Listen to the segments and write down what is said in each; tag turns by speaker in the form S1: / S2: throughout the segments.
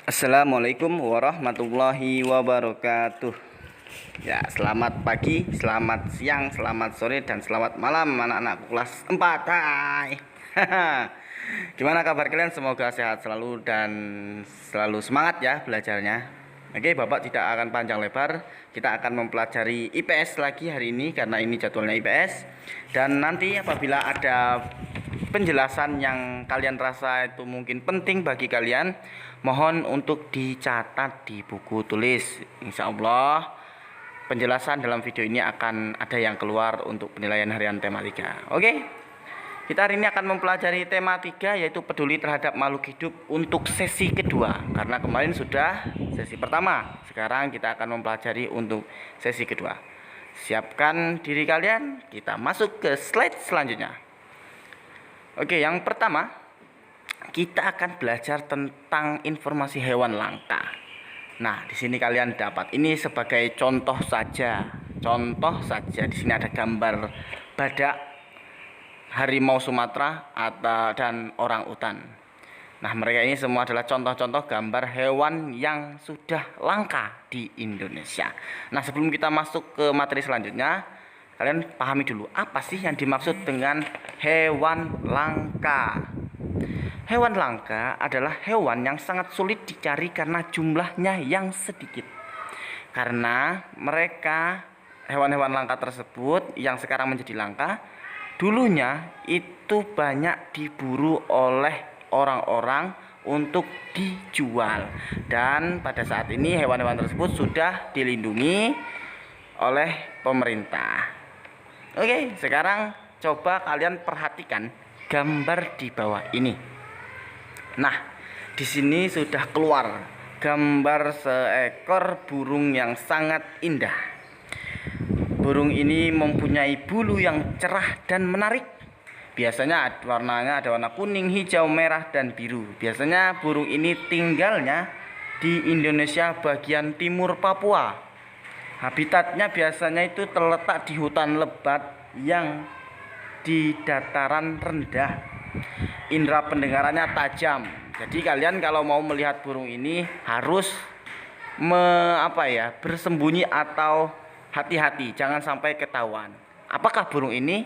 S1: Assalamualaikum warahmatullahi wabarakatuh. Ya, selamat pagi, selamat siang, selamat sore, dan selamat malam anak-anakku kelas 4. Hai. Gimana kabar kalian? Semoga sehat selalu dan selalu semangat ya belajarnya. Oke, Bapak tidak akan panjang lebar. Kita akan mempelajari IPS lagi hari ini karena ini jadwalnya IPS. Dan nanti apabila ada penjelasan yang kalian rasa itu mungkin penting bagi kalian, mohon untuk dicatat di buku tulis. Insya Allah penjelasan dalam video ini akan ada yang keluar untuk penilaian harian tema 3. Oke, kita hari ini akan mempelajari tema 3, yaitu peduli terhadap makhluk hidup untuk sesi kedua. Karena kemarin sudah sesi pertama, sekarang kita akan mempelajari untuk sesi kedua. Siapkan diri kalian, kita masuk ke slide selanjutnya. Oke, yang pertama kita akan belajar tentang informasi hewan langka. Nah, di sini kalian dapat ini sebagai contoh saja. Contoh saja. Di sini ada gambar badak, harimau Sumatera dan orang utan. Nah, mereka ini semua adalah contoh-contoh gambar hewan yang sudah langka di Indonesia. Nah, sebelum kita masuk ke materi selanjutnya, kalian pahami dulu apa sih yang dimaksud dengan hewan langka. Hewan langka adalah hewan yang sangat sulit dicari karena jumlahnya yang sedikit. Karena mereka, hewan-hewan langka tersebut yang sekarang menjadi langka, dulunya itu banyak diburu oleh orang-orang untuk dijual. Dan pada saat ini hewan-hewan tersebut sudah dilindungi oleh pemerintah. Oke, sekarang coba kalian perhatikan gambar di bawah ini. Nah, di sini sudah keluar gambar seekor burung yang sangat indah. Burung ini mempunyai bulu yang cerah dan menarik. Biasanya warnanya ada warna kuning, hijau, merah, dan biru. Biasanya burung ini tinggalnya di Indonesia bagian timur Papua. Habitatnya biasanya itu terletak di hutan lebat yang di dataran rendah. Indera pendengarannya tajam. Jadi kalian kalau mau melihat burung ini harus bersembunyi atau hati-hati, jangan sampai ketahuan. Apakah burung ini?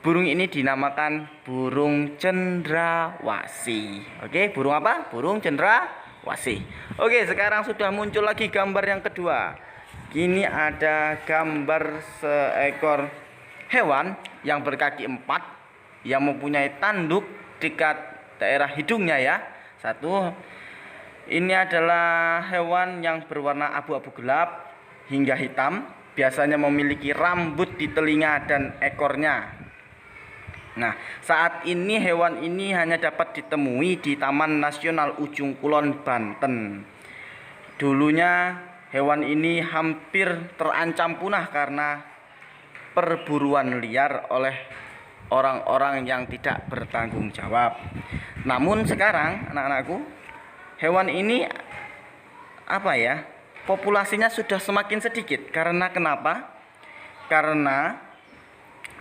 S1: Burung ini dinamakan burung cendrawasih. Oke, burung apa? Burung cendrawasih. Oke, sekarang sudah muncul lagi gambar yang kedua. Ini ada gambar seekor hewan yang berkaki 4 yang mempunyai tanduk dekat daerah hidungnya ya. Satu, ini adalah hewan yang berwarna abu-abu gelap hingga hitam, biasanya memiliki rambut di telinga dan ekornya. Nah, saat ini hewan ini hanya dapat ditemui di Taman Nasional Ujung Kulon, Banten. Dulunya hewan ini hampir terancam punah karena perburuan liar oleh orang-orang yang tidak bertanggung jawab. Namun sekarang anak-anakku, hewan ini populasinya sudah semakin sedikit. Karena kenapa? Karena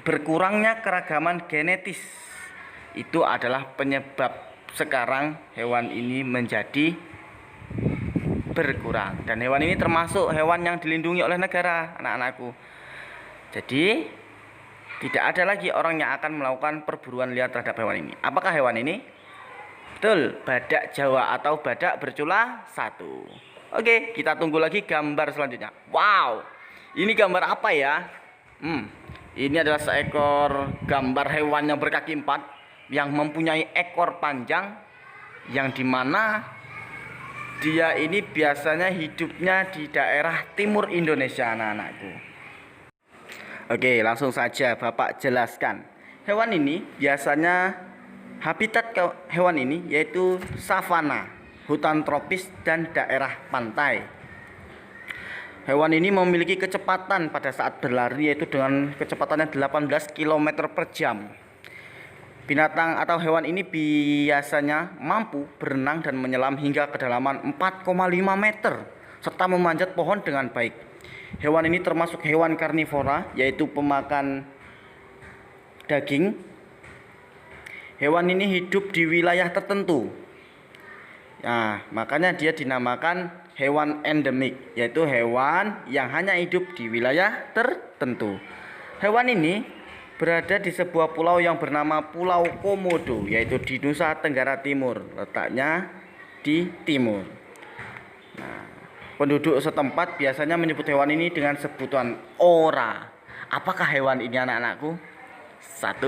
S1: berkurangnya keragaman genetis. Itu adalah penyebab sekarang hewan ini menjadi berkurang. Dan hewan ini termasuk hewan yang dilindungi oleh negara, anak-anakku. Jadi tidak ada lagi orang yang akan melakukan perburuan liar terhadap hewan ini. Apakah hewan ini? Betul, badak Jawa atau badak bercula 1. Oke, kita tunggu lagi gambar selanjutnya. Wow, ini gambar apa ya? Ini adalah seekor gambar hewan yang berkaki 4 yang mempunyai ekor panjang, yang dimana dia ini biasanya hidupnya di daerah timur Indonesia, anak-anakku. Oke, langsung saja Bapak jelaskan. Hewan ini biasanya habitat hewan ini yaitu savana, hutan tropis, dan daerah pantai. Hewan ini memiliki kecepatan pada saat berlari yaitu dengan kecepatannya 18 km per jam. Binatang atau hewan ini biasanya mampu berenang dan menyelam hingga kedalaman 4,5 meter serta memanjat pohon dengan baik. Hewan ini termasuk hewan karnivora, yaitu pemakan daging. Hewan ini hidup di wilayah tertentu, Nah, makanya dia dinamakan hewan endemik, yaitu hewan yang hanya hidup di wilayah tertentu. Hewan ini berada di sebuah pulau yang bernama Pulau Komodo, yaitu di Nusa Tenggara Timur, letaknya di timur. Nah, penduduk setempat biasanya menyebut hewan ini dengan sebutan ora. Apakah hewan ini anak-anakku? 1,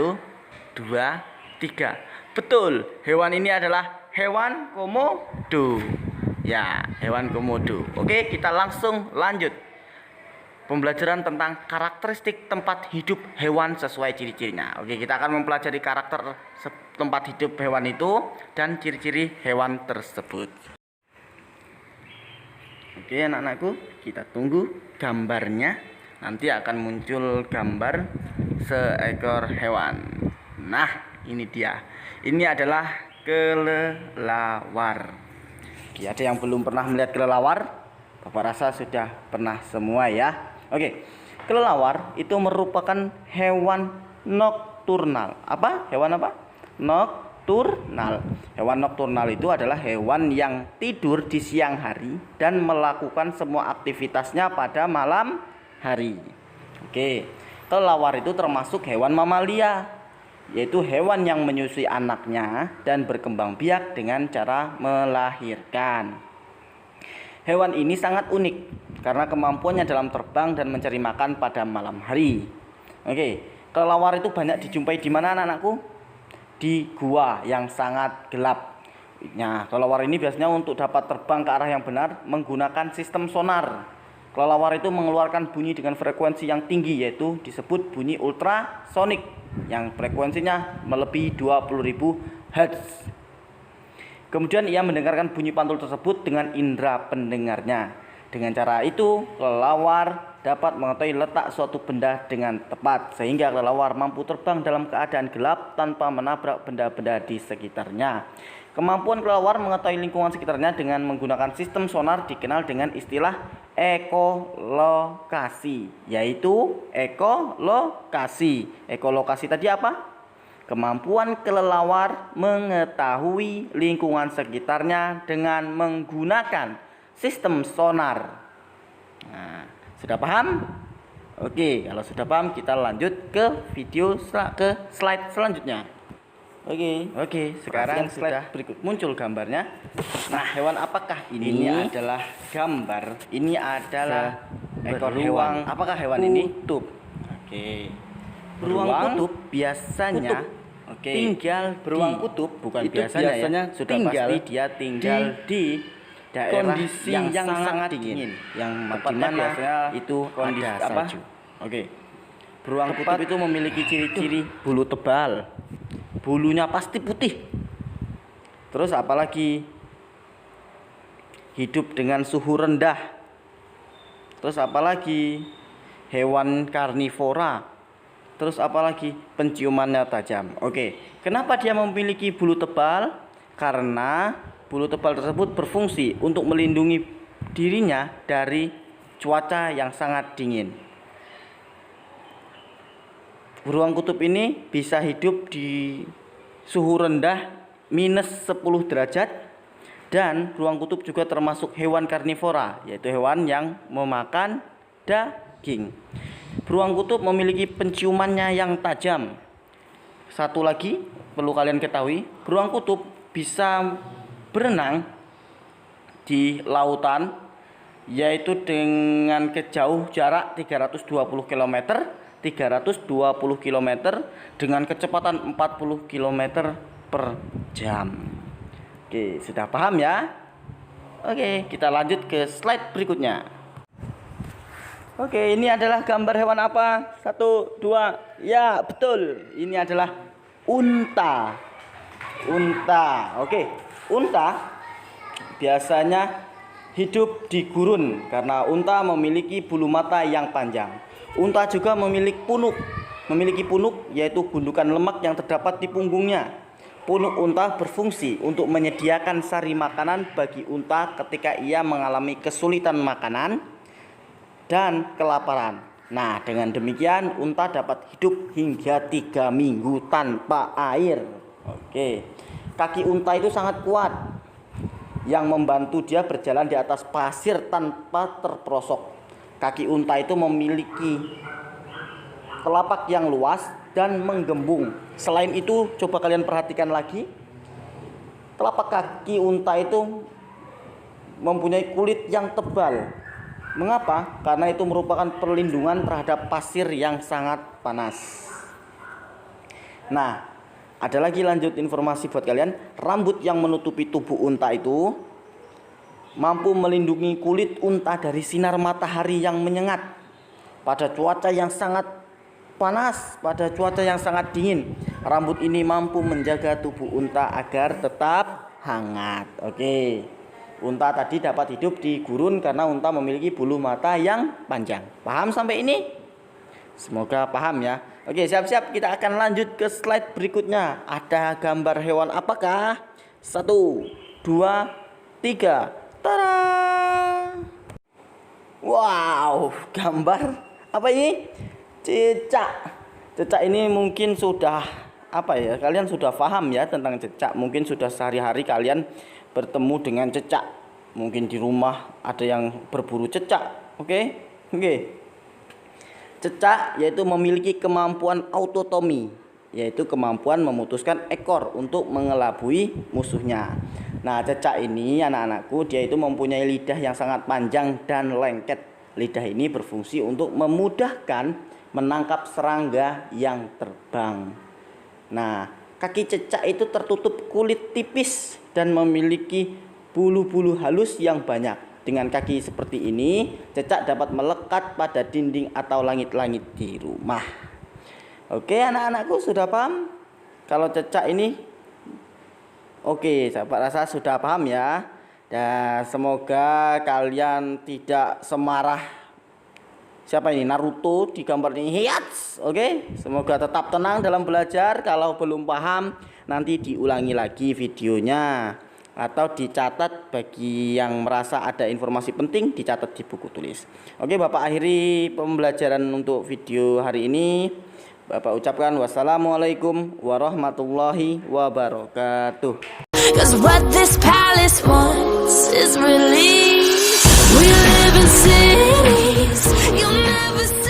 S1: 2, 3. Betul, hewan ini adalah hewan komodo. Ya, hewan komodo. Oke, kita langsung lanjut. Pembelajaran tentang karakteristik tempat hidup hewan sesuai ciri-cirinya. Oke, kita akan mempelajari karakter tempat hidup hewan itu dan ciri-ciri hewan tersebut. Oke, anak-anakku, kita tunggu gambarnya. Nanti akan muncul gambar seekor hewan. Nah, ini dia. Ini adalah kelelawar. Oke, ada yang belum pernah melihat kelelawar? Bapak rasa sudah pernah semua ya. Oke, kelelawar itu merupakan hewan nokturnal. Apa? Hewan apa? Nokturnal. Hewan nokturnal itu adalah hewan yang tidur di siang hari dan melakukan semua aktivitasnya pada malam hari. Oke, kelelawar itu termasuk hewan mamalia, yaitu hewan yang menyusui anaknya dan berkembang biak dengan cara melahirkan. Hewan ini sangat unik karena kemampuannya dalam terbang dan mencari makan pada malam hari. Oke, kelelawar itu banyak dijumpai di mana anak-anakku? Di gua yang sangat gelap. Nah, kelelawar ini biasanya untuk dapat terbang ke arah yang benar menggunakan sistem sonar. Kelelawar itu mengeluarkan bunyi dengan frekuensi yang tinggi, yaitu disebut bunyi ultrasonik yang frekuensinya melebihi 20.000 Hz. Kemudian ia mendengarkan bunyi pantul tersebut dengan indera pendengarnya. Dengan cara itu, kelelawar dapat mengetahui letak suatu benda dengan tepat, sehingga kelelawar mampu terbang dalam keadaan gelap tanpa menabrak benda-benda di sekitarnya. Kemampuan kelelawar mengetahui lingkungan sekitarnya dengan menggunakan sistem sonar dikenal dengan istilah ekolokasi, yaitu ekolokasi. Ekolokasi tadi apa? Kemampuan kelelawar mengetahui lingkungan sekitarnya dengan menggunakan sistem sonar. Nah, sudah paham? Oke, kalau sudah paham kita lanjut ke slide selanjutnya. Oke, sekarang sudah berikut muncul gambarnya. Nah, hewan apakah ini? Ini adalah gambar. Ini adalah ekor hewan. Apakah hewan ini? Kutub. Oke. Beruang kutub biasanya tinggal beruang kutub bukan itu biasanya ya, sudah pasti dia tinggal di daerah kondisi yang sangat dingin, yang dimana itu kondisi ada salju. Oke. Beruang kutub itu memiliki ciri-ciri bulu tebal, bulunya pasti putih. Terus apalagi hidup dengan suhu rendah. Terus apalagi hewan karnivora. Terus apalagi penciumannya tajam. Oke, kenapa dia memiliki bulu tebal? Karena bulu tebal tersebut berfungsi untuk melindungi dirinya dari cuaca yang sangat dingin. Beruang kutub ini bisa hidup di suhu rendah minus 10 derajat. Dan beruang kutub juga termasuk hewan karnivora, yaitu hewan yang memakan daging. Beruang kutub memiliki penciumannya yang tajam. Satu lagi perlu kalian ketahui, beruang kutub bisa berenang di lautan, yaitu dengan jauh jarak 320 km, 320 km dengan kecepatan 40 km per jam. Oke, sudah paham ya? Oke, kita lanjut ke slide berikutnya. Oke, ini adalah gambar hewan apa? 1, 2, ya betul. Ini adalah unta. Oke, unta biasanya hidup di gurun karena unta memiliki bulu mata yang panjang. Unta juga memiliki punuk, yaitu gundukan lemak yang terdapat di punggungnya. Punuk unta berfungsi untuk menyediakan sari makanan bagi unta ketika ia mengalami kesulitan makanan dan kelaparan. Nah, dengan demikian unta dapat hidup hingga 3 minggu tanpa air. Oke. Kaki unta itu sangat kuat. yang membantu dia berjalan di atas pasir tanpa terperosok. Kaki unta itu memiliki telapak yang luas dan menggembung. Selain itu, coba kalian perhatikan lagi, telapak kaki unta itu mempunyai kulit yang tebal. Mengapa? Karena itu merupakan perlindungan terhadap pasir yang sangat panas. Nah, ada lagi lanjut informasi buat kalian. Rambut yang menutupi tubuh unta itu mampu melindungi kulit unta dari sinar matahari yang menyengat pada cuaca yang sangat panas, pada cuaca yang sangat dingin. Rambut ini mampu menjaga tubuh unta agar tetap hangat. Oke. Unta tadi dapat hidup di gurun karena unta memiliki bulu mata yang panjang. Paham sampai ini? Semoga paham ya. Oke, siap-siap, kita akan lanjut ke slide berikutnya. Ada gambar hewan apakah? 1, 2, 3. Tada! Wow, gambar apa ini? Cicak. Cicak ini mungkin sudah apa ya? Kalian sudah paham ya tentang cicak. Mungkin sudah sehari-hari kalian bertemu dengan cicak. Mungkin di rumah ada yang berburu cicak. Oke. Cicak yaitu memiliki kemampuan autotomi, yaitu kemampuan memutuskan ekor untuk mengelabui musuhnya. Nah, cicak ini anak-anakku, dia itu mempunyai lidah yang sangat panjang dan lengket. Lidah ini berfungsi untuk memudahkan menangkap serangga yang terbang. Nah, kaki cicak itu tertutup kulit tipis dan memiliki bulu-bulu halus yang banyak. Dengan kaki seperti ini, cicak dapat melekat pada dinding atau langit-langit di rumah. Oke, anak-anakku sudah paham? Kalau cicak ini, oke, sahabat rasa sudah paham ya. Dan semoga kalian tidak semarah siapa ini, Naruto di gambar ini. Hiyats. Oke, semoga tetap tenang dalam belajar. Kalau belum paham, nanti diulangi lagi videonya, atau dicatat bagi yang merasa ada informasi penting, dicatat di buku tulis. Oke, Bapak akhiri pembelajaran untuk video hari ini. Bapak ucapkan wassalamualaikum warahmatullahi wabarakatuh. 'Cause what this palace wants is release. We live in cities you'll never see.